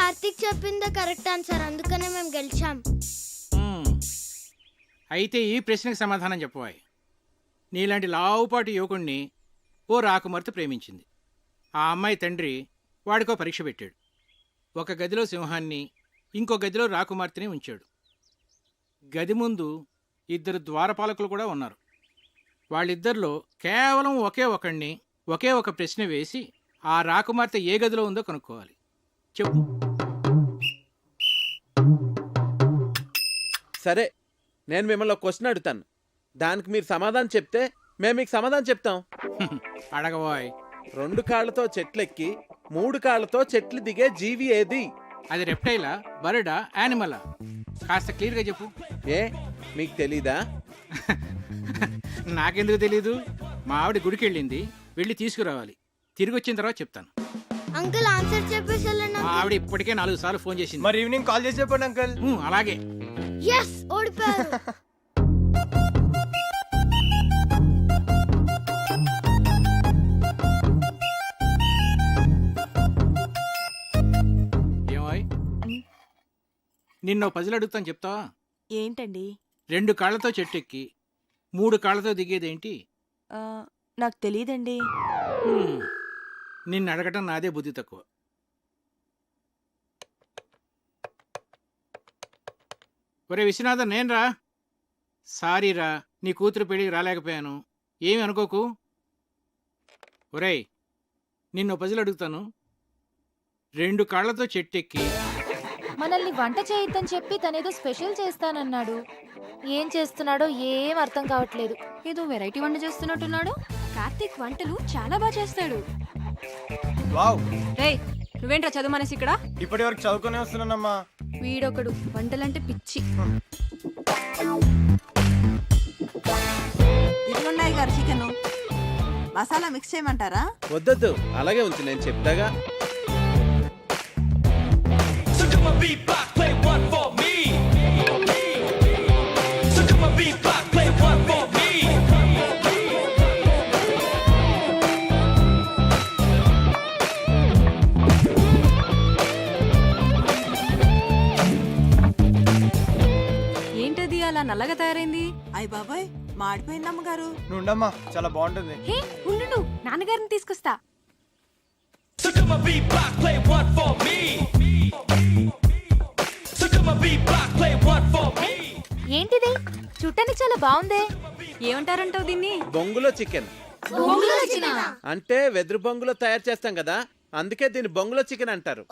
కార్తీక్ చెప్పిందే correct answer, అందుకనే మేము గెలిచాం. అయితే ఈ ప్రశ్నకు సమాధానం చెప్పవాయి. నీలాంటి లావుపాటి యువకుణ్ణి ఓ రాకుమార్తె ప్రేమించింది. ఆ అమ్మాయి తండ్రి వాడికో పరీక్ష పెట్టాడు. ఒక గదిలో సింహాన్ని, ఇంకో గదిలో రాకుమార్తెని ఉంచాడు. గది ముందు 2 ద్వారపాలకులు కూడా ఉన్నారు. వాళ్ళిద్దరిలో కేవలం ఒకే ఒకడిని ఒకే ఒక ప్రశ్న వేసి ఆ రాకుమార్తె ఏ గదిలో ఉందో కనుక్కోవాలి. చెప్పు. సరే, నేను మిమ్మల్ని ఒక క్వశ్చన్ అడుగుతాను. దానికి మీరు సమాధానం చెప్తే మేము మీకు సమాధానం చెప్తాం. అడగబోయ్. 2 కాళ్లతో చెట్లెక్కి 3 కాళ్లతో చెట్లు దిగే జీవి ఏది? అది రెప్టైలా, బర్డా, యానిమలా? కాస్త క్లియర్గా చెప్పు. ఏ మీకు తెలీదా? నాకెందుకు తెలీదు? మా ఆవిడ గుడికి వెళ్ళింది, వెళ్ళి తీసుకురావాలి. తిరిగి వచ్చిన తర్వాత చెప్తాను. అంకుల్ ఆన్సర్ చెప్పేసి వెళ్ళండి. మా ఆవిడ ఇప్పటికే 4 సార్లు ఫోన్ చేసింది. మరి ఈవినింగ్ కాల్ చేసి చెప్పండి అంకుల్. అలాగే. ఎస్, ఓడిపోయారు. ఏమాయ్, నిన్న పజిల్ అడుగుతాను, చెప్తావా? ఏంటండి? 2 కాళ్లతో చెట్టెక్కి 3 కాళ్లతో దిగేదేంటి? నాకు తెలియదండి. నిన్ను అడగటం నాదే బుద్ధి తక్కువ. ఒరే విశ్వనాథన్, నేనురా. సారీరా, నీ కూతురు పెళ్ళికి రాలేకపోయాను, ఏమి అనుకోకు. ఒరేయ్, నిన్ను పజిల్ అడుగుతాను. 2 కాళ్లతో చెట్టెక్కి మనల్ని వంట చేయొద్దని చెప్పి తనేదో స్పెషల్ చేస్తానన్నాడు. ఏం చేస్తున్నాడో ఏం అర్థం కావట్లేదు. ఏదో వెరైటీ వంట చేస్తున్నట్టున్నాడు. కార్తీక్ వంటలు చాలా బాగా చేస్తాడు. వావ్. రేయ్, నువ్వేంట్రా చదువు మనసి ఇక్కడ? ఇప్పటి వరకు చదువుకునే వస్తున్నానమ్మా. వీడొకడు వంటలంటే పిచ్చి. ఇదిగోండాయి గారు చికెన్ మసాలా మిక్స్ చేయమంటారా? వద్దొద్దు, అలాగే ఉంచు, నేను చెప్తాగా. ఏంటది అలా నల్లగా తయారైంది? అయ్య బాబాయ్, మాడిపోయింది అమ్మగారు. నువ్వు ఉండమ్మా, చాలా బాగుంటుంది. హే ఉండు, నాన్నగారిని తీసుకొస్తా. ఏంటిది? చూడటానికి చాలా బాగుందే. ఏమంటారంటావు దీన్ని? బొంగులో చికెన్. అంటే వెదురు బొంగులో తయారు చేస్తాం కదా, అందుకే దీన్ని బొంగులో చికెన్ అంటారు.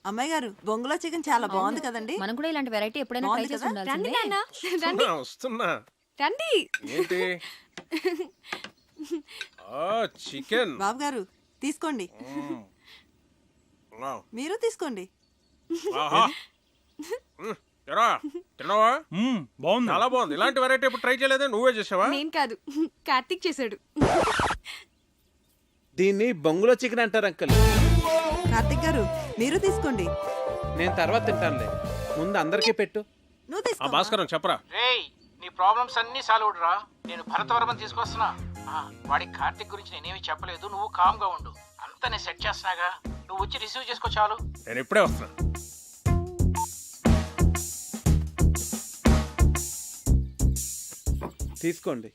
అమ్మాయి గారు, బొంగులో చికెన్ చాలా బాగుంది కదండి. మనం కూడా ఇలాంటి వెరైటీ ఎప్పుడైనా ట్రై బాగుంది చేసి కదా? ఉండాల్సిందే. రండి వస్తున్నా. రండి. ఏంటి? చికెన్. బాబు గారు తీసుకోండి. మీరు తీసుకోండి. తిన్నావా? బాగుంది, చాలా బాగుంది. ఇలాంటి వెరైటీ ఎప్పుడు ట్రై చేయలేదా? నువ్వే చేసావా? నేను కాదు, కార్తీక్ చేశాడు. దీన్ని బొంగులో చికెన్ అంటారు అంకల్. కార్తీక్ గారు మీరు తీసుకోండి. నేను తర్వాత తింటానులే, ముందు అందరికీ పెట్టు. నువ్వు తీసుకో. భాస్కరం చెప్పరా. రేయ్, నీ ప్రాబ్లమ్స్ అన్నీ సాల్వ్ అవుడురా. నేను భరతవర్మని తీసుకొస్తున్నా. వాడికి కార్తీక్ గురించి నేనేమి చెప్పలేదు, నువ్వు కామ్గా ఉండు. అంతా నేను సెట్ చేస్తున్నాగా, నువ్వు వచ్చి రిసీవ్ చేసుకో చాలు. నేను ఇప్పుడే వస్తున్నా. తీసుకోండి.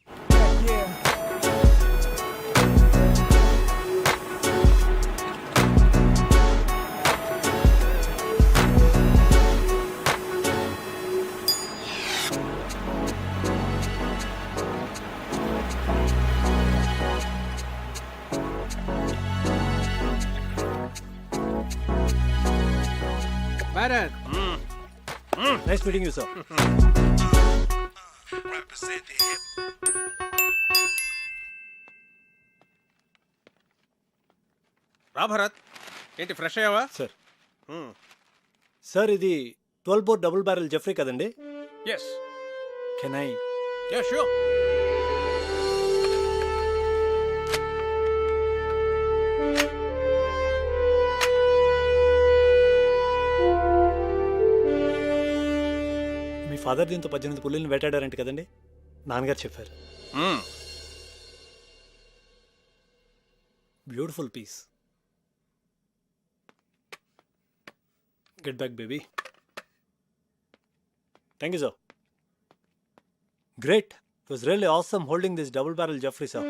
Bharat, nice meeting you sir. రా భరత్, ఏంటి ఫ్రెష్ అయ్యావా? సార్ సార్ ఇది 12 బోర్ డబుల్ బ్యారెల్ జెఫ్రీ కదండి? Yes. Can I? Yeah sure. మీ ఫాదర్ దీంతో 18 పుల్లిని వేటాడారంట కదండి? నాన్నగారు చెప్పారు. Beautiful piece. Get back, baby. Thank you, sir. Great. It was really awesome holding this double barrel Jeffrey, sir.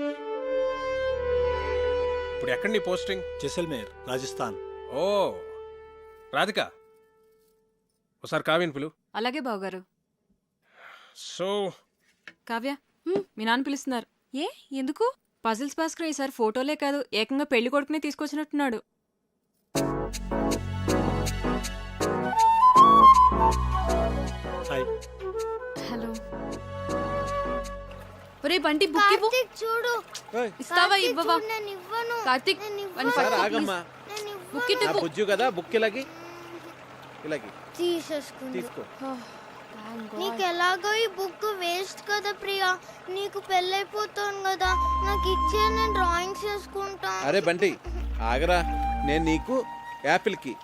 ఇప్పుడు ఎక్కడ నీ పోస్టింగ్? Jaisalmer, Rajasthan. ఓ రాధిక, ఒకసారి కావ్యని పిలు. అలాగే బావగారు. సో కావ్య మీ నాన్న పిలుస్తున్నారు. ఏ ఎందుకు? పజిల్స్ భాస్కర్ ఈసారి ఫోటోలే కాదు ఏకంగా పెళ్లి కొడుకునే తీసుకొచ్చినట్టున్నాడు. Hi. హలో. ఒరే బంటి బుక్ ఇవ్వు. కార్తీక్ చూడు. ఇస్తావా కార్తీక్ ఇవ్వవా? చూడు, నేను ఇవ్వను. కార్తీక్ నేను వన్ ఇవ్వను. సార్ ఫస్ట్ ఆగమ్మా. నేను ఇవ్వను. బుక్ నా ఇవ్వు. బుజ్జు కదా, బుక్ ఇలాగి ఇలాగి తీసేసుకుంది. తీసుకో. నీకు ఎలాగో ఈ బుక్ వేస్ట్ కదా ప్రియా. నీకు పెళ్ళైపోతాను కదా, నాకు ఇచ్చే నేను డ్రాయింగ్స్ చేసుకుంటా. అరే బంటి ఆగరా, నేను నీకు యాపిల్కి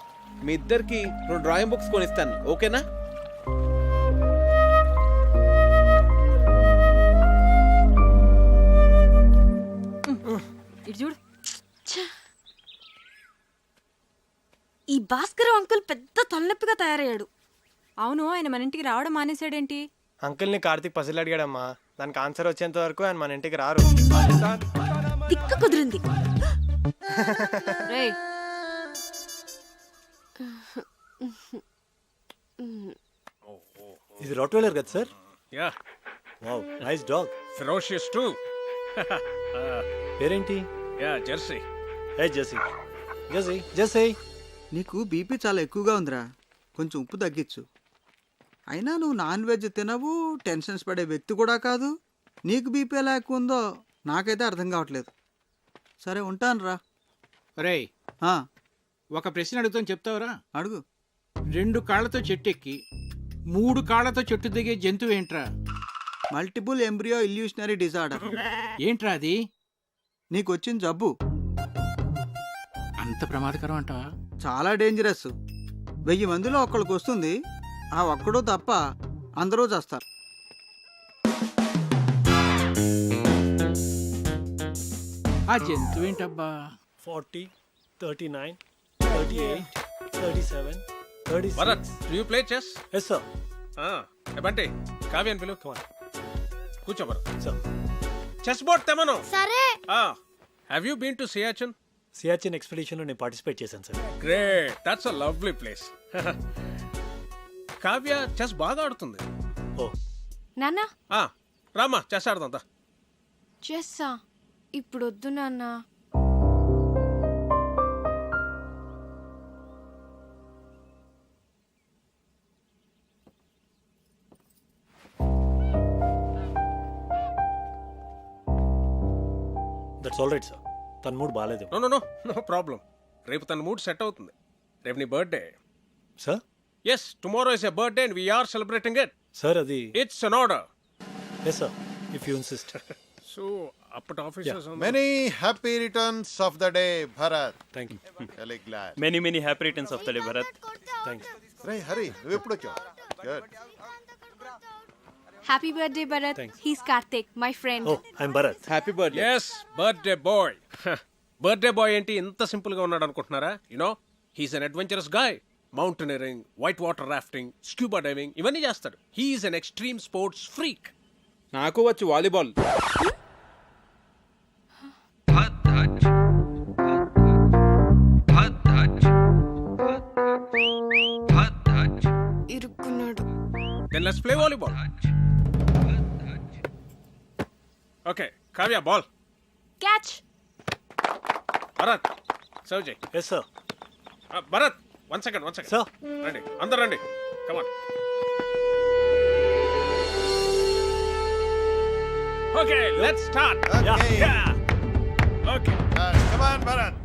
మీ ఇద్దరికి 2 డ్రాయింగ్ బుక్స్ కొనిస్తాను, ఓకేనా? ఇటు చూడు. ఈ భాస్కర్ అంకుల్ పెద్ద తలనొప్పిగా తయారయ్యాడు. అవును, ఆయన మన ఇంటికి రావడం మానేశాడేంటి? అంకుల్ని కార్తీక్ పసిల్ అడిగాడమ్మా. దానికి ఆన్సర్ వచ్చేంత వరకు ఆయన మన ఇంటికి రారు. తిక్క కుదిరింది. రేయ్ ఇది Rottweiler కదా, sir? Yeah wow, nice dog. Ferocious too. పేరేంటి? Yeah Jersey. Hey Jessie. Jessie, Jessie. నీకు బీపీ చాలా ఎక్కువగా ఉందిరా, కొంచెం ఉప్పు తగ్గించు. అయినా నువ్వు నాన్ వెజ్ తినవు, టెన్షన్స్ పడే వ్యక్తి కూడా కాదు. నీకు బీపీ ఎలా ఎక్కువ ఉందో నాకైతే అర్థం కావట్లేదు. సరే ఉంటాను రా. ఒరేయ్, ఒక ప్రశ్న అడుగుతాను, చెప్తావురా? అడుగు. 2 కాళ్ళతో చెట్టు ఎక్కి 3 కాళ్ళతో చెట్టు దిగే జంతువు ఏంట్రా? Multiple embryo illusionary disorder. ఏంట్రా అది? నీకు వచ్చిన జబ్బు అంత ప్రమాదకరం అంటావా? చాలా డేంజరస్. 1000 మందిలో ఒక్కడికి వస్తుంది. ఆ ఒక్కడు తప్ప అందరూ చేస్తారు. ఆ జంతువు ఏంటబ్బా? 40, 39, 38, 37, 36. Bharat, do you play chess? Yes, sir. Bunty కావ్యని పిలు. Come on. కూర్చో భరత్. Sir. చెస్ బోర్డ్ తెమను. సరే. Have you been to Siachen? Siachen ఎక్స్పెడిషన్లో నేను పార్టిసిపేట్ చేశాను, sir. Great, that's a lovely place. Kavya chess బాగా ఆడుతుంది. ఓ, నాన్న రామా చెస్ ఆడదాం. చెస్సా? ఇప్పుడు వద్దు నాన్న. That's all right, sir. తన మూడ్ బాగాలేదు. No problem. రేపు తన మూడ్ సెట్ అవుతుంది. రేపు నీ birthday. Sir? Yes, tomorrow is a birthday and we're celebrating it. Sir, అది it's an order. Yes sir, if you insist. So అప్పటి officers Many happy returns of the day, Bharat. Thank you. Really glad. Many happy returns of the day Bharat. Thanks. Ray, hurry. నువ్వు ఎప్పుడు వచ్చావు? Good. Happy birthday Bharat. Thanks. He's Karthik, my friend. Oh, I'm Bharat. Happy birthday. Yes, birthday boy. Birthday boy ఏంటి ఇంత simple గా ఉన్నాడు అనుకుంటున్నారా? You know, he's an adventurous guy. Mountaineering, white water rafting, scuba diving ఇవన్నీ చేస్తాడు. He's an extreme sports freak. నాకు వచ్చు volleyball. ఇరుక్కున్నాడు. Then let's play volleyball. Okay, Kavya, ball. Catch. Bharat, serve Jay. Yes sir. Bharat, one second. Sir. Randy, అందరు రండి. Come on. Okay, let's start. Okay. Yeah. Okay. Come on, Bharat.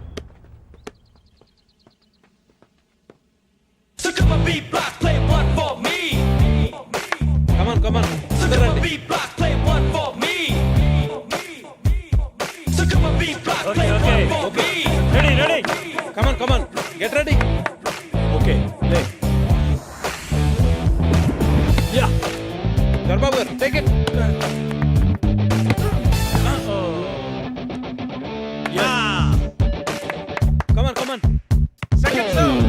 కమాన్ అందరూ రండి. Okay. Ready. Come on get ready. Okay, లే. Yeah. దర్బాబు గారు take it. Yeah. Come on Second serve.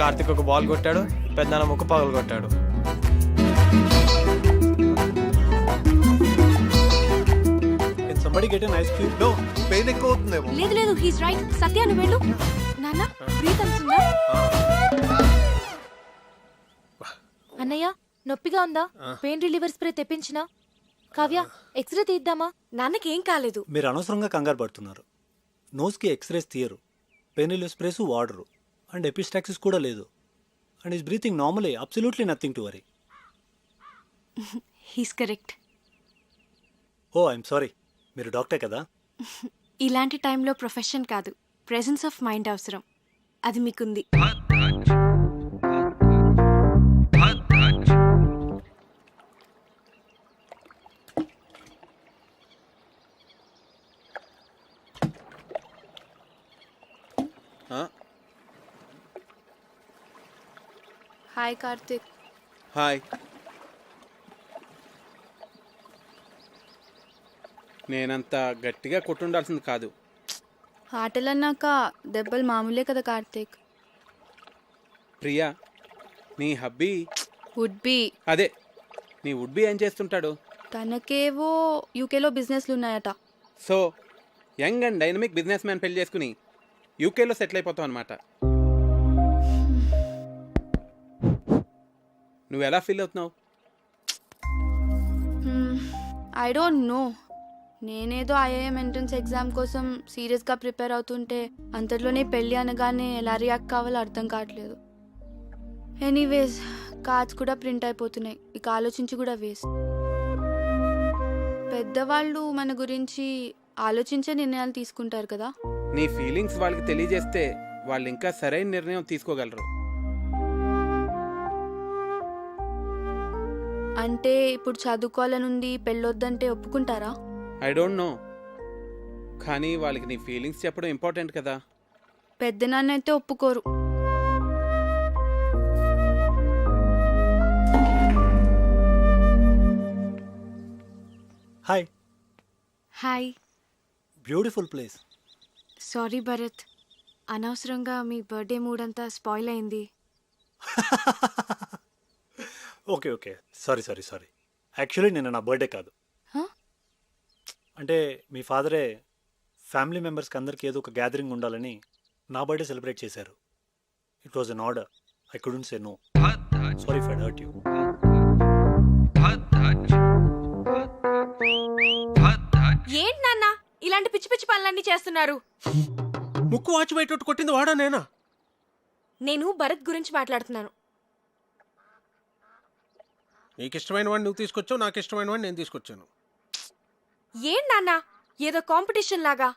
Karthik ఒక ball కొట్టాడు, పెద్దనాన్న ముక్క పగలు కొట్టాడు. సంబడి గెట్ ఎన్ ఐస్ క్రీమ్. నో పెయిన్ ఎక్కువ అవుతుందేమో. లేదు లేదు హీస్ రైట్. సత్య నువ్వు వెళ్ళు. నాన్న బ్రీత్ అవుతుందా? అన్నయ్య నొప్పిగా ఉందా? పెయిన్ రిలీవర్ స్ప్రే తెప్పించినా? కావ్య ఎక్స్రే తీద్దామా? నాన్నకి ఏం కాలేదు. మీరు అనవసరంగా కంగారు పడుతున్నారు. నోస్కి ఎక్స్రేస్ తీయరు, పెయిన్ రిలీఫ్ స్ప్రేస్ వాడరు, అండ్ ఎపిస్టాక్సిస్ కూడా లేదు. And is breathing normally, absolutely nothing to worry. He's correct. Oh I'm sorry, మీరు డాక్టర్ కదా? ఇలాంటి టైంలో ప్రొఫెషన్ కాదు, ప్రెజెన్స్ ఆఫ్ మైండ్ అవసరం. అది మీకుంది. హాయ్ కార్తిక్. హాయ్. నేనంత గట్టిగా కొట్టుండాల్సింది కాదు. ఆటలన్నాక దెబ్బలు మామూలే కదా కార్తిక్. ప్రియా, నీ హబ్బీ వుడ్ బి. అదే, నీ వుడ్బీ ఏం చేస్తుంటాడు? తనకేవో యూకేలో బిజినెస్లు ఉన్నాయట. So young and dynamic business man పెళ్లి చేసుకుని యూకేలో సెటిల్ అయిపోతావు అనమాట. నువ్వు ఎలా ఫీల్ అవుతున్నావు? I don't know. నేనేదో ఐఐఎం ఎంట్రన్స్ ఎగ్జామ్ కోసం సీరియస్గా ప్రిపేర్ అవుతుంటే అంతట్లోనే పెళ్ళి అనగానే ఎలా రియాక్ట్ కావాలో అర్థం కావట్లేదు. ఎనీవేస్ కార్డ్స్ కూడా ప్రింట్ అయిపోతున్నాయి, ఇక ఆలోచించి కూడా వేస్ట్. పెద్దవాళ్ళు మన గురించి ఆలోచించే నిర్ణయాలు తీసుకుంటారు కదా. నీ ఫీలింగ్స్ వాళ్ళకి తెలియజేస్తే వాళ్ళు ఇంకా సరైన నిర్ణయం తీసుకోగలరు. అంటే ఇప్పుడు చదువుకోవాలనుంది, పెళ్ళొద్దంటే ఒప్పుకుంటారా? ఐ డోంట్ నో, కానీ వాళ్ళకి నీ ఫీలింగ్స్ చెప్పడం ఇంపార్టెంట్ కదా. పెద్దనాన్న అయితే ఒప్పుకోరు. Hi. Hi. Beautiful place. Sorry Bharat, అనవసరంగా మీ బర్త్డే మూడ్ అంతా స్పాయిల్ అయింది. Okay okay, sorry sorry sorry. Actually నిన్న నా బర్త్డే కాదు. అంటే మీ ఫాదరే ఫ్యామిలీ మెంబర్స్కి అందరికీ ఏదో ఒక గ్యాదరింగ్ ఉండాలని నా బర్త్డే సెలబ్రేట్ చేశారు. It was an order, I couldn't say no. Sorry if I hurt you. ఏంటి నాన్న ఇలాంటి పిచ్చి పిచ్చి పనులన్నీ చేస్తున్నారు? ముక్కు వాచి బయట కొట్టింది వాడా నేనా? నేను భరత్ గురించి మాట్లాడుతున్నాను. నీకు ఇష్టమైన వాడిని నువ్వు తీసుకొచ్చావు, నాకు ఇష్టమైన వాడిని నేను తీసుకొచ్చాను. ఏం నాన్న ఏదో కాంపిటీషన్ లాగా?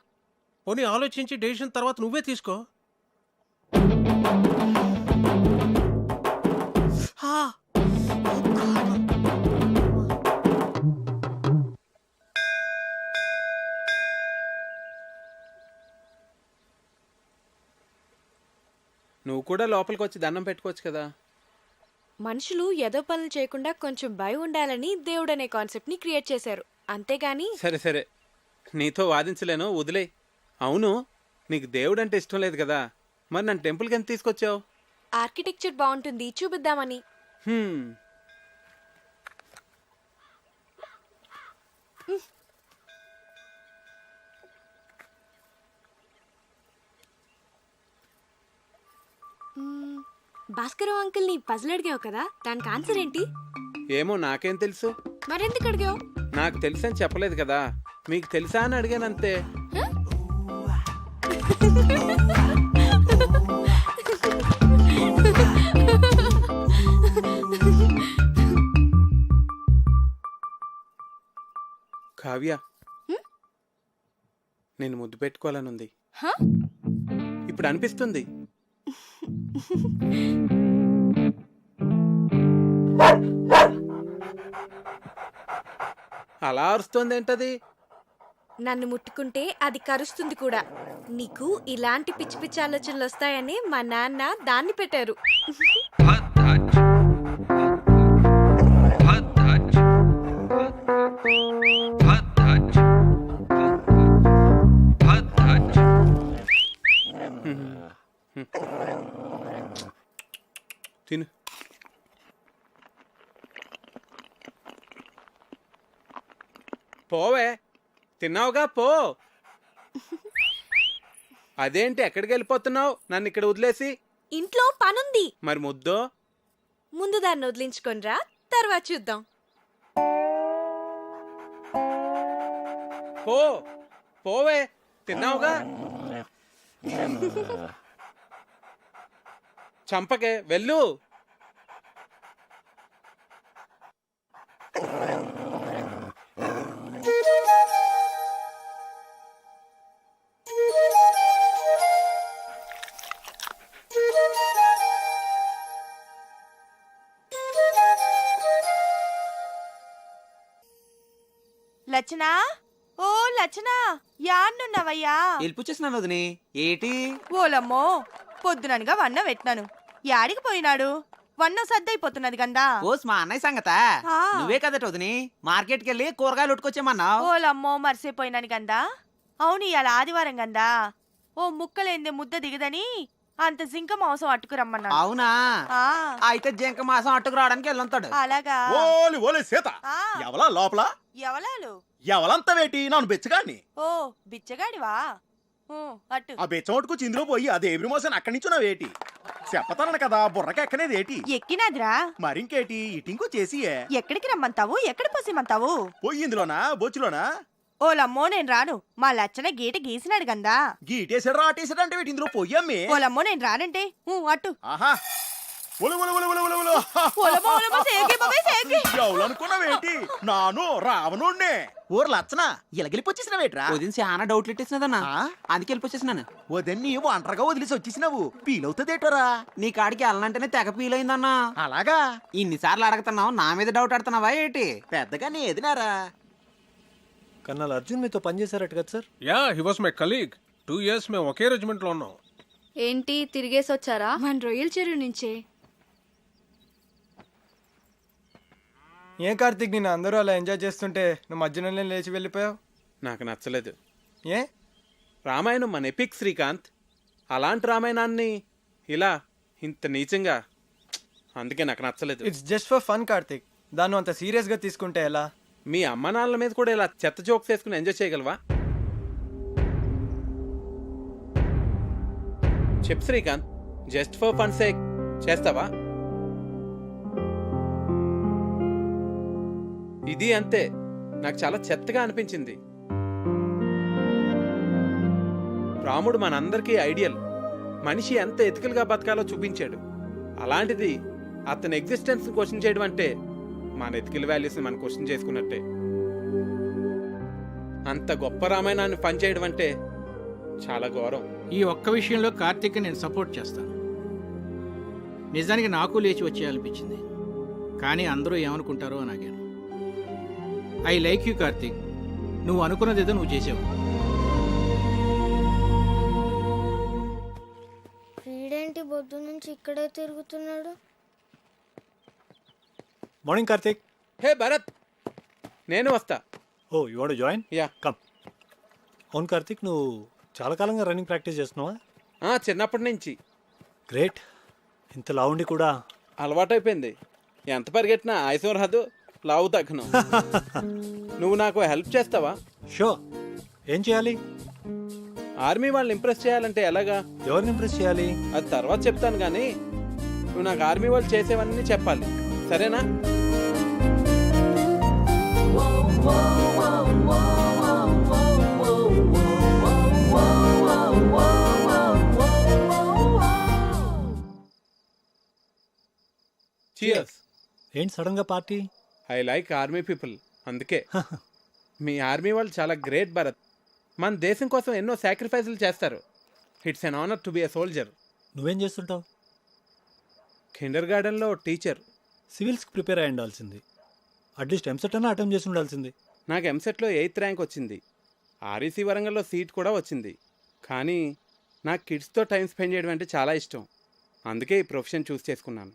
పోనీ ఆలోచించి డెసిషన్ తర్వాత నువ్వే తీసుకో. నువ్వు కూడా లోపలికి వచ్చి దండం పెట్టుకోవచ్చు కదా. మనుషులు ఏదో పనులు చేయకుండా కొంచెం భయం ఉండాలని దేవుడు అనే కాన్సెప్ట్ ని క్రియేట్ చేశారు, అంతేగాని. సరే సరే, నీతో వాదించలేను, వదిలే. అవును, నీకు దేవుడు అంటే ఇష్టం లేదు కదా, మరి నన్ను టెంపుల్కి ఎంత తీసుకొచ్చావు? ఆర్కిటెక్చర్ బాగుంటుంది చూపిద్దామని. భాస్కర్ అంకుల్ ని పజిల్ అడిగావు కదా, దానికి ఆన్సర్ ఏంటి? ఏమో నాకేం తెలుసు. మరెందుకు అడిగావు? నాకు తెలుసని చెప్పలేదు కదా, మీకు తెలుసా అని అడిగానంతే. కావ్య, నేను ముద్దు పెట్టుకోవాలనుంది. ఇప్పుడు అనిపిస్తుంది. అలా అరుస్తోంది ఏంటది? నన్ను ముట్టుకుంటే అది కరుస్తుంది కూడా. నీకు ఇలాంటి పిచ్చి పిచ్చి ఆలోచనలు వస్తాయని మా నాన్న దాన్ని పెట్టారు. పోవే, తిన్నావుగా పో. అదేంటి ఎక్కడికి వెళ్ళిపోతున్నావు నన్ను ఇక్కడ వదిలేసి? ఇంట్లో పనుంది. మరి ముద్దో? ముందు దాన్ని వదిలించుకొనిరా, తర్వాత చూద్దాం. పో పోవే, తిన్నావుగా. చంపకే, వెళ్ళు. లచ్చనా, ఓ లచ్చనా, యాన్నున్నావయ్యా? వెళ్ళిపుచ్చేసినాను వదిని. ఏటి? ఓలమ్మో, పొద్దుననగా వన్న పెట్టినాను. యాడికి పోయినాడు? వన్న సద్దయిపోతున్నది గందా. ఓస్ మా అన్నయ్య సంగత. ఆ. నువ్వే కదట వదిని మార్కెట్కి వెళ్ళి కూరగాయలు ఉట్టుకొచ్చేమన్నావు. ఓలమ్మో, మర్చిపోయినాను గందా. అవును, ఇవాళ ఆదివారం గందా. ఓ ముక్కలేందే ముద్ద దిగదని అంత జింక మాంసం అట్టుకురమ్మన్నా. అవునా? అయితే జింక మాసం అట్టుకు రావడానికి వెళ్ళుంటాడు. అలాగా? ఓలి ఓలి సీత, ఎవలా లోపల? ఎవలాలు? ఎవలంతా వేటి నన్ను బెచ్చగాడిని. ఓ బిచ్చగాడివా? అట్టు. ఆ బెచ్చమట్టుకు చిందులో పోయి అదే ఎవ్రి మోసం అక్కడి నుంచి వేటి చెప్పతాను కదా, బుర్రకి ఎక్కనేది ఏటి? ఎక్కినాదిరా. మరింకేటి ఇటింకో చేసి ఎక్కడికి రమ్మంతావు? ఎక్కడ పోసిమంతావు? పోయి ఇందులోనా బొచ్చులోనా? ఓలమ్మో, నేను రాను. మా లచ్చన గీట గీసినాడు గందా. గీటేసాడు రాటేసాడు అంటే వీటి ఇందులో పోయమ్మే. ఓలమ్మో, నేను రానంటే అట్టు. ఆహా, ఎవలనుకున్నావేంటి? నాను రావణుణ్ణే. ఊరు లచ్చన ఇలగిలిపొచ్చేసినవేట్రా? వదిన చాలా డౌట్లు ఇట్టేసినదన్నా, అందుకే వెళ్ళిపోచ్చేసినాను. వదిన్ని ఒంటరిగా వదిలేసి వచ్చేసినావు, ఫీలవుతుందేటోరా? నీ కాడికి వెళ్ళనంటేనే తెగ ఫీల్ అయిందన్నా. అలాగా? ఇన్నిసార్లు అడుగుతున్నావు, నా మీద డౌట్ ఆడుతున్నావా ఏంటి? పెద్దగా ఏదినారా? కర్నల్ అర్జున్ మీతో పనిచేశారట కదా sir? Yeah, he was my colleague. 2 years మేము ఒకే రెజిమెంట్ లో ఉన్నాం. ఏంటి తిరిగేసి వచ్చారా? మన రొయ్యల చెరువు నుంచే. ఏ కార్తీక్, నేను అందరూ అలా ఎంజాయ్ చేస్తుంటే నువ్వు మధ్యలోనే లేచి వెళ్ళిపోయావు. నాకు నచ్చలేదు. ఏ? రామాయణం మన ఎపిక్ శ్రీకాంత్. అలాంటి రామాయణాన్ని ఇలా ఇంత నీచంగా, అందుకే నాకు నచ్చలేదు. It's just for fun Karthik, దాన్ని అంత సీరియస్గా తీసుకుంటే ఎలా? మీ అమ్మ నాన్నల మీద కూడా ఇలా చెత్త జోక్స్ వేసుకుని ఎంజాయ్ చేయగలవా? చెప్పు Srikanth, just for fun sake చేస్తావా? ఇది అంతే, నాకు చాలా చెత్తగా అనిపించింది. రాముడు మనందరికీ ఐడియల్. మనిషి ఎంత ఎథికల్గా బతకాలో చూపించాడు. అలాంటిది అతని ఎగ్జిస్టెన్స్ క్వశ్చన్ చేయడం అంటే మన ఎథికల్ వాల్యూస్ని మనం క్వశ్చన్ చేసుకున్నట్టే. అంత గొప్ప రామాయణాన్ని పని చేయడం అంటే చాలా ఘోరం. ఈ ఒక్క విషయంలో కార్తీక్ నేను సపోర్ట్ చేస్తాను. నిజానికి నాకు లేచి వచ్చేయాలనిపించింది, కానీ అందరూ ఏమనుకుంటారో అని ఆగాను. ఐ లైక్ యూ కార్తీక్, నువ్వు అనుకున్నది ఏదో నువ్వు చేసావు. వీడేంటి పొద్దు నుంచి ఇక్కడే తిరుగుతున్నాడు? మార్నింగ్ కార్తీక్. హే భరత్, నేను వస్తా. Oh you want to join? Yeah, come. అవును కార్తీక్, నువ్వు చాలా కాలంగా రన్నింగ్ ప్రాక్టీస్ చేస్తున్నావా? చిన్నప్పటి నుంచి. గ్రేట్. ఇంత లావుండి కూడా అలవాటైపోయింది. ఎంత పరిగెట్టినా ఆయుసం రాదు, లావు తగ్గను. నువ్వు నాకు హెల్ప్ చేస్తావా? షో. ఏం చేయాలి? ఆర్మీ వాళ్ళని ఇంప్రెస్ చేయాలంటే ఎలాగా? ఎవరిని ఇంప్రెస్ చేయాలి? అది తర్వాత చెప్తాను, కానీ నువ్వు నాకు ఆర్మీ వాళ్ళు చేసేవన్నీ చెప్పాలి, సరేనా? Cheers. ఏంటి సడన్ గా party? I like army people, అందుకే. మీ ఆర్మీ వాళ్ళు చాలా గ్రేట్ భరత్. మన దేశం కోసం ఎన్నో సాక్రిఫైసులు చేస్తారు. It's an honour to be a soldier. నువ్వేం చేస్తుంటావు? కిండర్ గార్డెన్లో టీచర్. సివిల్స్కి ప్రిపేర్ అయి ఉండాల్సింది. అట్లీస్ట్ ఎంసెట్ అన్నా అటెంప్ట్ చేసి ఉండాల్సింది. నాకు ఎంసెట్లో 8th ర్యాంక్ వచ్చింది. ఆర్ఈసీ వరంగల్లో సీట్ కూడా వచ్చింది. కానీ నాకు కిడ్స్తో టైం స్పెండ్ చేయడం అంటే చాలా ఇష్టం. అందుకే ఈ ప్రొఫెషన్ చూస్ చేసుకున్నాను.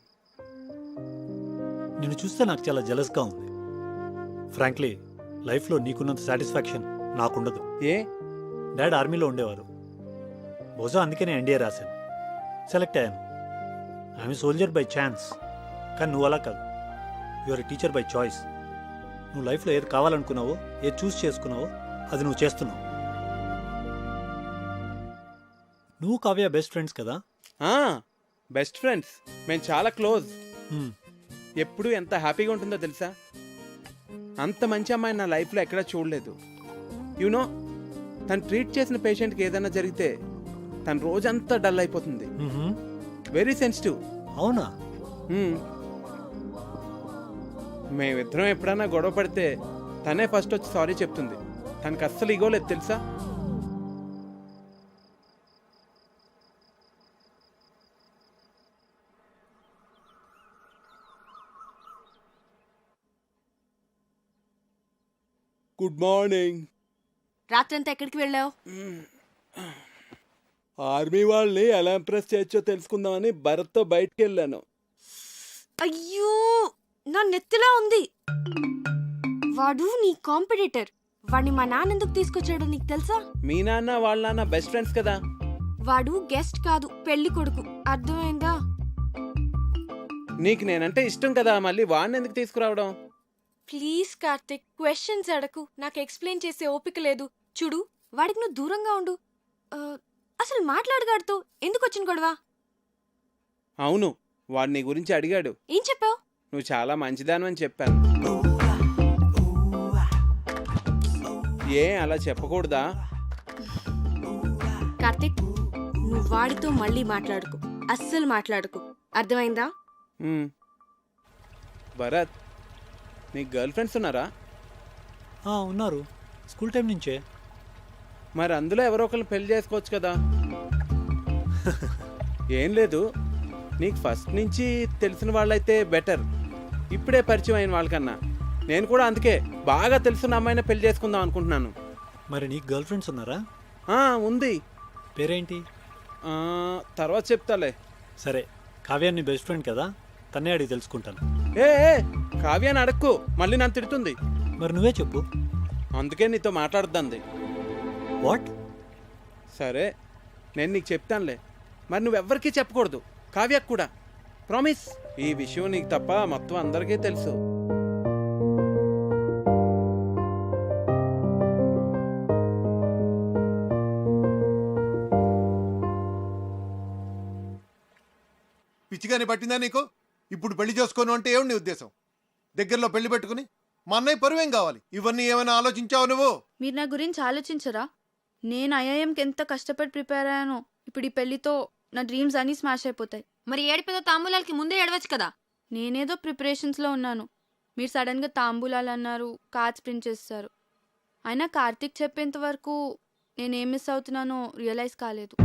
నిన్ను చూస్తే నాకు చాలా జెలస్గా ఉంది. ఫ్రాంక్లీ, లైఫ్లో నీకున్నంత సాటిస్ఫాక్షన్ నాకుండదు. ఏ? డాడ్ ఆర్మీలో ఉండేవారు. బహుశా అందుకే నేను ఎన్డీఏ రాశాను, సెలెక్ట్ అయ్యాను. I'm soldier by chance. కానీ నువ్వు అలా కాదు, యువర్ టీచర్ బై చాయిస్. నువ్వు లైఫ్లో ఏది కావాలనుకున్నావో ఏది చూస్ చేసుకున్నావో అది నువ్వు చేస్తున్నావు. నువ్వు కావ్య బెస్ట్ ఫ్రెండ్స్ కదా? బెస్ట్ ఫ్రెండ్స్, మేము చాలా క్లోజ్. హ్మ్. ఎప్పుడు ఎంత హ్యాపీగా ఉంటుందో తెలుసా? అంత మంచి అమ్మాయి నా లైఫ్లో ఎక్కడా చూడలేదు. యూనో, తను ట్రీట్ చేసిన పేషెంట్కి ఏదైనా జరిగితే తను రోజంతా డల్ అయిపోతుంది. Very sensitive. అవునా? మేమిద్దరం ఎప్పుడైనా గొడవ పడితే తనే ఫస్ట్ వచ్చి సారీ చెప్తుంది. తనకు అస్సలు ఇగో లేదు తెలుసా? Good morning. రాత్రంతా ఎక్కడికి వెళ్ళావు? ఆర్మీ వాళ్ళని ఎలా ఇంప్రెస్ చేయొచ్చో తెలుసుకుందామని భరత్తో బయటికి వెళ్ళాను. అయ్యో, నా నెత్తిలా ఉంది. వాడు నీ కాంపిటీటర్. వాడిని మా నాన్న ఎందుకు తీసుకొచ్చాడో నీకు తెలుసా? మీ నాన్న వాళ్ళ నాన్న బెస్ట్ ఫ్రెండ్స్ కదా. వాడు గెస్ట్ కాదు, పెళ్లి కొడుకు. అర్థమైందా? నీకు నేనంటే ఇష్టం కదా, మళ్ళీ వాడిని ఎందుకు తీసుకురావడం? ప్లీజ్ కార్తిక్, క్వశ్చన్స్ అడకు. నాకు ఎక్స్ప్లెయిన్ చేసే ఓపిక లేదు. చూడు, వాడికి నువ్వు దూరంగా ఉండు. అసలు మాట్లాడగాడుతో ఎందుకు వచ్చిన గొడవ? అవును, వాడు నీ గురించి అడిగాడు. ఏం చెప్పావు? నువ్వు చాలా మంచిదానని చెప్పాను. ఏ అలా చెప్పకూడదా? కార్తిక్, నువ్వు వాడితో మళ్ళీ మాట్లాడుకు. అస్సలు మాట్లాడుకు. అర్థమైందా? భరత్, నీకు గర్ల్ ఫ్రెండ్స్ ఉన్నారా? ఉన్నారు, స్కూల్ టైం నుంచే. మరి అందులో ఎవరో ఒకరిని పెళ్లి చేసుకోవచ్చు కదా. ఏం లేదు, నీకు ఫస్ట్ నుంచి తెలిసిన వాళ్ళైతే బెటర్. ఇప్పుడే పరిచయం అయిన వాళ్ళకన్నా. నేను కూడా అందుకే బాగా తెలుసున్న అమ్మాయిని పెళ్లి చేసుకుందాం అనుకుంటున్నాను. మరి నీకు గర్ల్ ఫ్రెండ్స్ ఉన్నారా? ఉంది. పేరేంటి? తర్వాత చెప్తాలే. సరే, కావ్య నీ బెస్ట్ ఫ్రెండ్ కదా, తన్నే అడిగి తెలుసుకుంటాను. కావ్యాన్ని అడక్కు, మళ్ళీ నన్ను తిడుతుంది. మరి నువ్వే చెప్పు. అందుకే నీతో మాట్లాడుద్దంది. వాట్? సరే, నేను నీకు చెప్తానులే. మరి నువ్వెవ్వరికీ చెప్పకూడదు, కావ్యకు కూడా. ప్రామిస్. ఈ విషయం నీకు తప్ప మొత్తం అందరికీ తెలుసు. పిచ్చిగానే పట్టిందా నీకు? ఇప్పుడు పెళ్లి చేసుకోను అంటే ఏమి నీ ఉద్దేశం? దగ్గరలో పెళ్లి పెట్టుకుని మా అన్నయ్య పరువేం కావాలి? ఇవన్నీ ఏమైనా ఆలోచించావు నువ్వు? మీరు నా గురించి ఆలోచించరా? నేను ఐఐఎంకి ఎంత కష్టపడి ప్రిపేర్ అయ్యానో. ఇప్పుడు ఈ పెళ్లితో నా డ్రీమ్స్ అన్నీ స్మాష్ అయిపోతాయి. మరి ఏడిపోతే తాంబూలాలకి ముందే ఏడవచ్చు కదా. నేనేదో ప్రిపరేషన్స్లో ఉన్నాను. మీరు సడన్గా తాంబూలాలు అన్నారు, కార్డ్స్ ప్రింట్ చేస్తారు. అయినా కార్తీక్ చెప్పేంత వరకు నేనేం మిస్ అవుతున్నానో రియలైజ్ కాలేదు.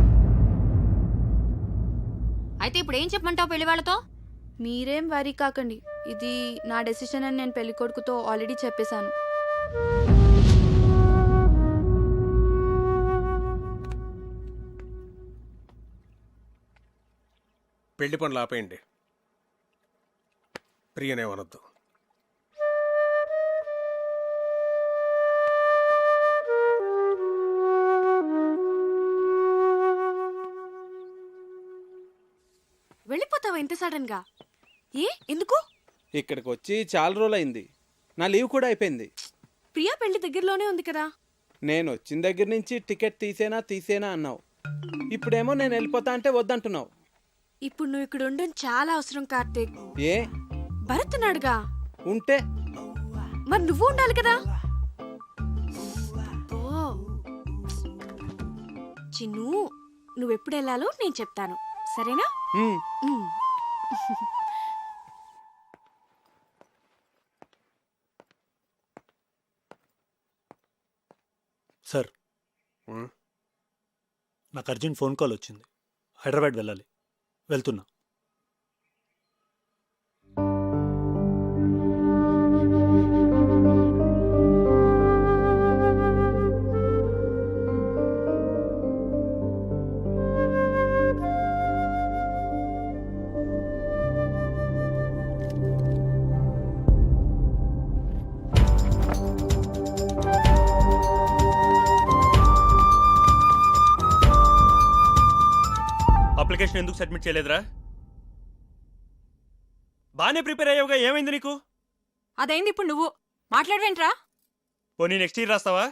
అయితే ఇప్పుడు ఏం చెప్పమంటావు పెళ్లి వాళ్ళతో? మీరేం వరీ కాకండి, ఇది నా డెసిషన్ అని నేను పెళ్ళికొడుకుతో ఆల్రెడీ చెప్పేశాను. పెళ్లి పనులు ఆపేయండి. ప్రియనేమనొద్దు. వెళ్ళిపోతావా ఇంత సడన్ గా? ఎందుకు? ఇక్కడికి వచ్చి చాలా రోజులైంది. నా లీవ్ కూడా అయిపోయింది. ప్రియా పెళ్లి దగ్గరలోనే ఉంది కదా. నేను వచ్చిన దగ్గర నుంచి టికెట్ తీసేనా అన్నావు. ఇప్పుడేమో నేను వెళ్ళిపోతా అంటే వద్దంటున్నావు. ఇప్పుడు నువ్వు ఇక్కడ ఉండడం చాలా అవసరం కార్తీక్. ఏ? భరత్ ఉన్నాడుగా. ఉంటే మరి నువ్వు ఉండాలి కదా. చిన్ను, నువ్వెప్పుడు వెళ్ళాలో నేను చెప్తాను, సరేనా? సార్, నాకు అర్జెంట్ ఫోన్ కాల్ వచ్చింది. హైదరాబాద్ వెళ్ళాలి, వెళ్తున్నా. అప్లికేషన్ ఎందుకు సబ్మిట్ చేయలేదురా? బానే ప్రిపేర్ అయ్యావుగా, ఏమైంది నీకు? అదైంది ఇప్పుడు నువ్వు. మాట్లాడవేంట్రా? పోనీ నెక్స్ట్ ఇయర్ రాస్తావా?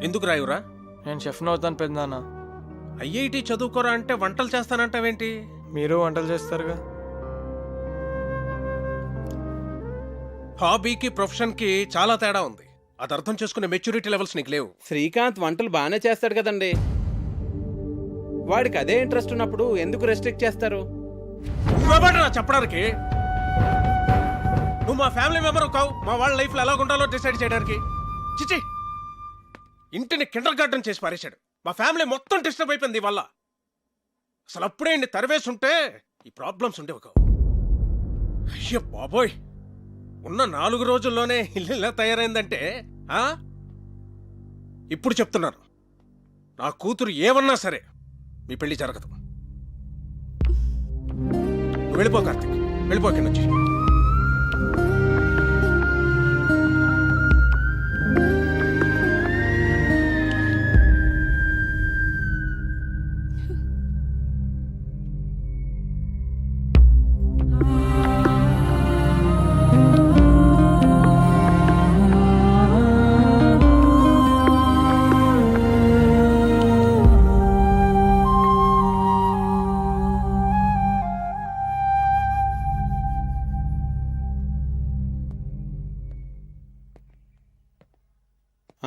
ఎందుకు రాయురా? నేను షెఫ్ని అవుతాను పెద్దనాన్న. ఐఐటి చదువుకోరా అంటే వంటలు చేస్తానంటావేంటి? మీరు వంటలు చేస్తారుగా. హాబీకి ప్రొఫెషన్కి చాలా తేడా ఉంది. అది అర్థం చేసుకునే మెచ్యూరిటీ లెవెల్స్ నీకు లేవు. శ్రీకాంత్ వంటలు బాగానే చేస్తాడు కదండి. వాడికి అదే ఇంట్రెస్ట్ ఉన్నప్పుడు ఎందుకు రెస్ట్రిక్ట్ చేస్తారు? నువ్వెవడ్రా చెప్పడానికి? నువ్వు మా ఫ్యామిలీ మెంబర్ కావు, మా వాళ్ళ లైఫ్లో ఎలా ఉండాలో డిసైడ్ చేయడానికి. చిచి, ఇంటిని కిండర్ గార్డెన్ చేసి పారేశాడు. మా ఫ్యామిలీ మొత్తం డిస్టర్బ్ అయిపోయింది వల్ల. అసలు అప్పుడే ఇన్ని తరివేసి ఉంటే ఈ ప్రాబ్లమ్స్ ఉండేవి కావు. అయ్యో బాబోయ్, ఉన్న 4 రోజుల్లోనే ఇల్లు ఇలా తయారైందంటే ఇప్పుడు చెప్తున్నాను, నా కూతురు ఏమన్నా సరే మీ పెళ్లి జరగదు. నువ్వు వెళ్ళిపో కార్తీక్, వెళ్ళిపో ఇక్కడి నుంచి.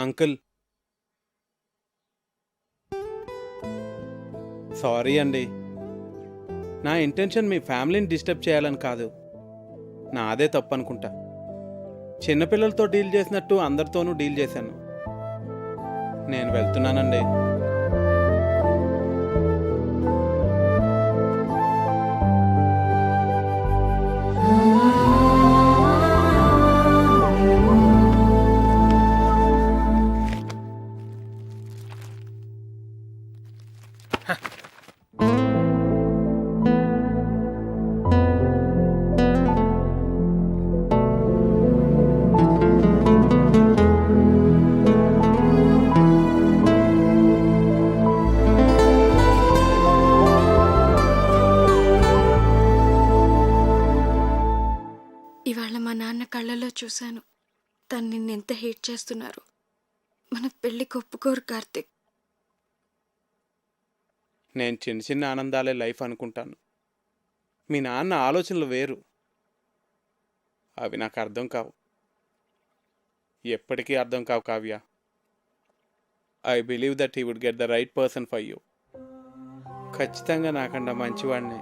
అంకుల్, సారీ అండి. నా ఇంటెన్షన్ మీ ఫ్యామిలీని డిస్టర్బ్ చేయాలని కాదు. నాదే తప్పు అనుకుంటా. చిన్నపిల్లలతో డీల్ చేసినట్టు అందరితోనూ డీల్ చేశాను. నేను వెళ్తున్నానండి. ఇవాళ మా నాన్న కళ్ళలో చూశాను, తను నిన్నెంత హేట్ చేస్తున్నారు. మన పెళ్ళికి ఒప్పుకోరు కార్తిక్. నేను చిన్న చిన్న ఆనందాలే లైఫ్ అనుకుంటాను. మీ నాన్న ఆలోచనలు వేరు. అవి నాకు అర్థం కావు, ఎప్పటికీ అర్థం కావు Kavya. I believe that he would get the right person for you. ఖచ్చితంగా నాకన్నా మంచివాడిని.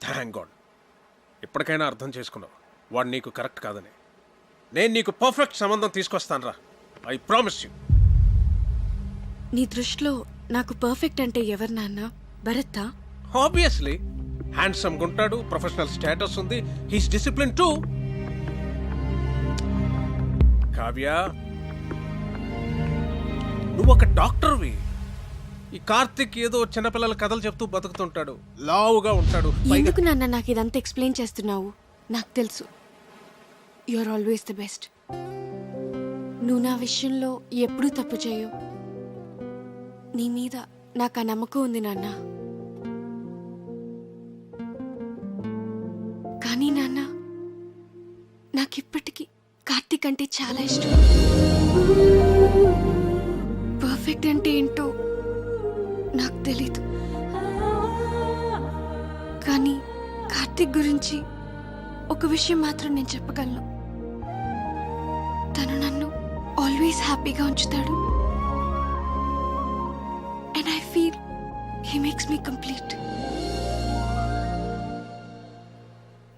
థ్యాంక్ గాడ్, ఇప్పటికైనా అర్థం చేసుకున్నావు వాడు నీకు కరెక్ట్ కాదని. నేను నీకు పర్ఫెక్ట్ సంబంధం తీసుకొస్తాను రా, ఐ ప్రామిస్ యూ. నీ దృష్టిలో నాకు పర్ఫెక్ట్ అంటే ఎవరు నాన్న? భరత్తా? ఆబ్వియస్లీ. హ్యాండ్సమ్గా ఉంటాడు, ప్రొఫెషనల్ స్టేటస్ ఉంది, హీస్ డిసిప్లిన్ టూ. కావ్య, నువ్వు ఒక డాక్టర్వి. ఈ కార్తిక్ ఏదో చిన్నపిల్లల కథలు చెప్తూ బతుకుతుంటాడు, లావుగా ఉంటాడు. ఎందుకు నాన్న నాకు ఇదంతా ఎక్స్ప్లెయిన్ చేస్తున్నావు? నాకు తెలుసు, you are always the best. నువ్వు నా విషయంలో ఎప్పుడూ తప్పు చేయవు. నీ మీద నాకు ఆ నమ్మకం ఉంది నాన్న. కానీ నాన్న, నాకిప్పటికీ కార్తిక్ అంటే చాలా ఇష్టం. పర్ఫెక్ట్ అంటే ఏంటో నాకు తెలీదు, కానీ కార్తిక్ గురించి ఒక విషయం మాత్రం నేను చెప్పగలను. తను నన్ను ఆల్వేస్ హ్యాపీగా ఉంచుతాడు. And I feel he makes me complete.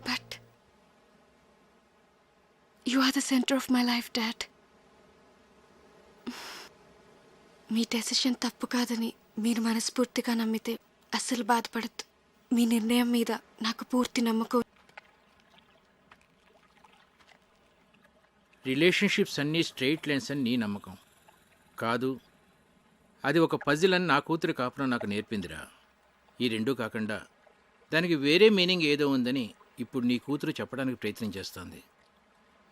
But you are the centre of my life dad. మీ డెసిషన్ తప్పు కాదని మీరు మనస్ఫూర్తిగా నమ్మితే అస్సలు బాధపడద్దు. మీ నిర్ణయం మీద నాకు పూర్తి నమ్మకం. రిలేషన్షిప్స్ అన్నీ స్ట్రెయిట్ లైన్స్ అని నీ నమ్మకం కాదు. అది ఒక పజిల్ అని నా కూతురు కాపురం నాకు నేర్పిందిరా. ఈ రెండూ కాకుండా దానికి వేరే మీనింగ్ ఏదో ఉందని ఇప్పుడు నీ కూతురు చెప్పడానికి ప్రయత్నం చేస్తోంది.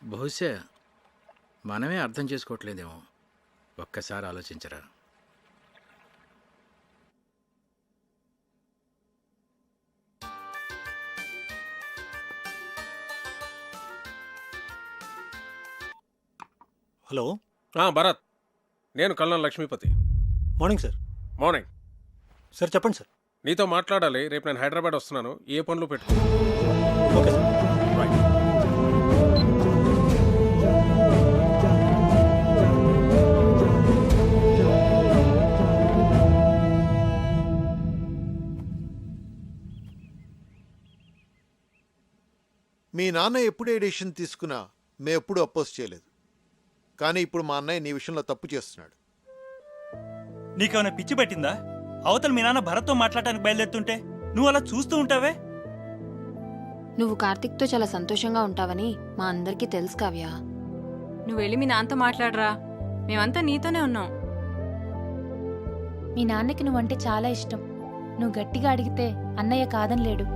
బహుశా మనమే అర్థం చేసుకోవట్లేదేమో. ఒక్కసారి ఆలోచించరా. హలో భరత్, నేను colonel Lakshmipathi. Morning sir. Morning sir చెప్పండి సార్. నీతో మాట్లాడాలి. రేపు నేను హైదరాబాద్ వస్తున్నాను. ఏ పనులు పెట్టుకో. Okay sir. రైట్. మీ నాన్న ఎప్పుడు ఏ డెసిషన్ తీసుకున్నా మేము ఎప్పుడు అపోజ్ చేయలేదు. కానీ ఇప్పుడు మా అన్నయ్య నీ విషయంలో తప్పు చేస్తున్నాడు. నీకేమైనా పిచ్చి పట్టిందా? అవతల మీ నాన్న భరత్తో మాట్లాడటానికి బయలుదేరుతుంటే నువ్వు అలా చూస్తూ ఉంటావే? నువ్వు కార్తిక్తో చాలా సంతోషంగా ఉంటావని మా అందరికీ తెలుసు కావ్య. నువ్వు వెళ్ళి మీ నాన్నతో మాట్లాడరా. మేమంతా నీతోనే ఉన్నాం. మీ నాన్నకి నువ్వంటే చాలా ఇష్టం. నువ్వు గట్టిగా అడిగితే అన్నయ్య కాదనిలేడు.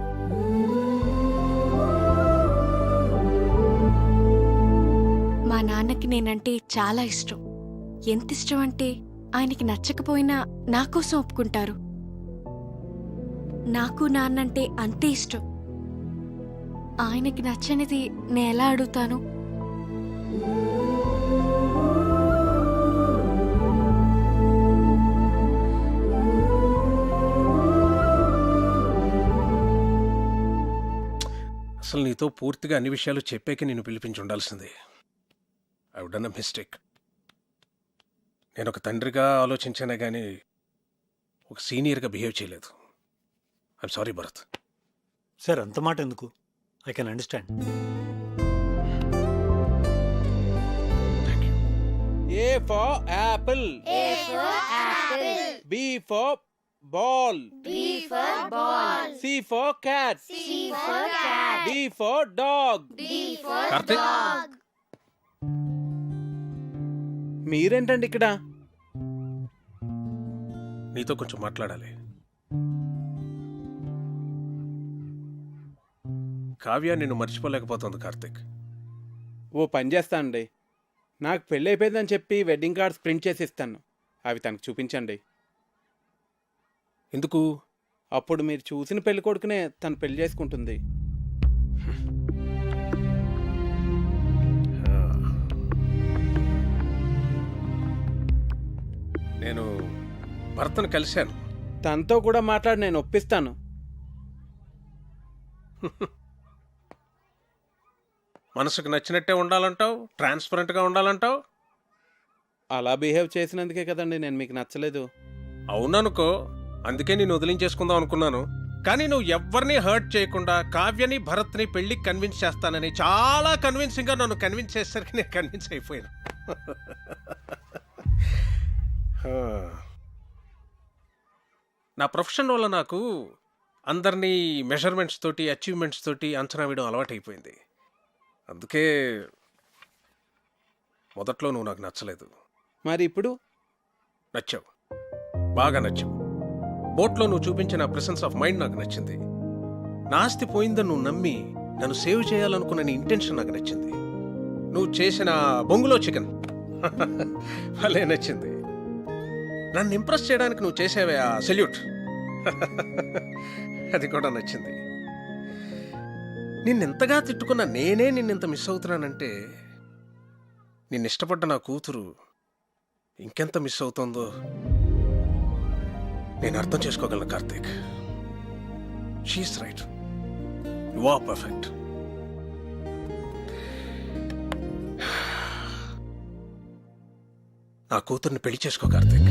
మా నాన్నకి నేనంటే చాలా ఇష్టం. ఎంత ఇష్టం అంటే ఆయనకి నచ్చకపోయినా నా కోసం ఒప్పుకుంటారు. నాకు నాన్నంటే అంతే ఇష్టం. ఆయనకి నచ్చనిది నేను ఎలా అడుగుతాను? అసలు నీతో పూర్తిగా అన్ని విషయాలు చెప్పాక నేను పిలిపించి ఉండాల్సింది. I would done a mistake. నేను ఒక తండ్రిగా ఆలోచించానే కానీ ఒక సీనియర్గా బిహేవ్ చేయలేదు. I'm sorry Bharat. సార్ అంత మాట ఎందుకు? I can understand. A for apple. B for ball. B for ball. C for cat. C for cat. D for dog. D for Karthik. dog. మీరేంటండి ఇక్కడ? నీతో కొంచెం మాట్లాడాలి. కావ్య నిన్ను మర్చిపోలేకపోతుంది కార్తిక్. ఓ పని చేస్తానండి. నాకు పెళ్ళి అయిపోయిందని చెప్పి వెడ్డింగ్ కార్డ్స్ ప్రింట్ చేసి ఇస్తాను. అవి తనకు చూపించండి. ఎందుకు? అప్పుడు మీరు చూసిన పెళ్లి కొడుకునే తను పెళ్లి చేసుకుంటుంది. నేను భర్తను కలిశాను. తనతో కూడా మాట్లాడి నేను ఒప్పిస్తాను. మనసుకు నచ్చినట్టే ఉండాలంటావు, ట్రాన్స్పరెంట్గా ఉండాలంటావు. అలా బిహేవ్ చేసినందుకే కదండి నేను మీకు నచ్చలేదు. అవుననుకో, అందుకే నేను వదిలించేసుకుందాం అనుకున్నాను. కానీ నువ్వు ఎవరిని హర్ట్ చేయకుండా కావ్యని భరత్ని పెళ్లికి కన్విన్స్ చేస్తానని చాలా కన్విన్సింగ్గా నన్ను కన్విన్స్ చేసేసరికి నేను కన్విన్స్ అయిపోయాను. నా ప్రొఫెషన్ వల్ల నాకు అందరినీ మెజర్మెంట్స్ తోటి అచీవ్మెంట్స్ తోటి అంచనా వేయడం అలవాటైపోయింది. అందుకే మొదట్లో నువ్వు నాకు నచ్చలేదు. మరి ఇప్పుడు నచ్చావు, బాగా నచ్చావు. బోట్లో నువ్వు చూపించిన ప్రెసెన్స్ ఆఫ్ మైండ్ నాకు నచ్చింది. నా ఆస్తి పోయిందని నువ్వు నమ్మి నన్ను సేవ్ చేయాలనుకున్న నీ ఇంటెన్షన్ నాకు నచ్చింది. నువ్వు చేసిన బొంగులో చికెన్ భలే నచ్చింది. నన్ను ఇంప్రెస్ చేయడానికి నువ్వు చేసేవే ఆ సెల్యూట్ అది కూడా నచ్చింది. నిన్నెంతగా తిట్టుకున్నా నేనే నిన్నెంత మిస్ అవుతున్నానంటే నిన్ను ఇష్టపడ్డ నా కూతురు ఇంకెంత మిస్ అవుతుందో నేను అర్థం చేసుకోగలను Karthik. She's right, you are perfect. నా కూతుర్ని పెళ్లి చేసుకో కార్తీక్.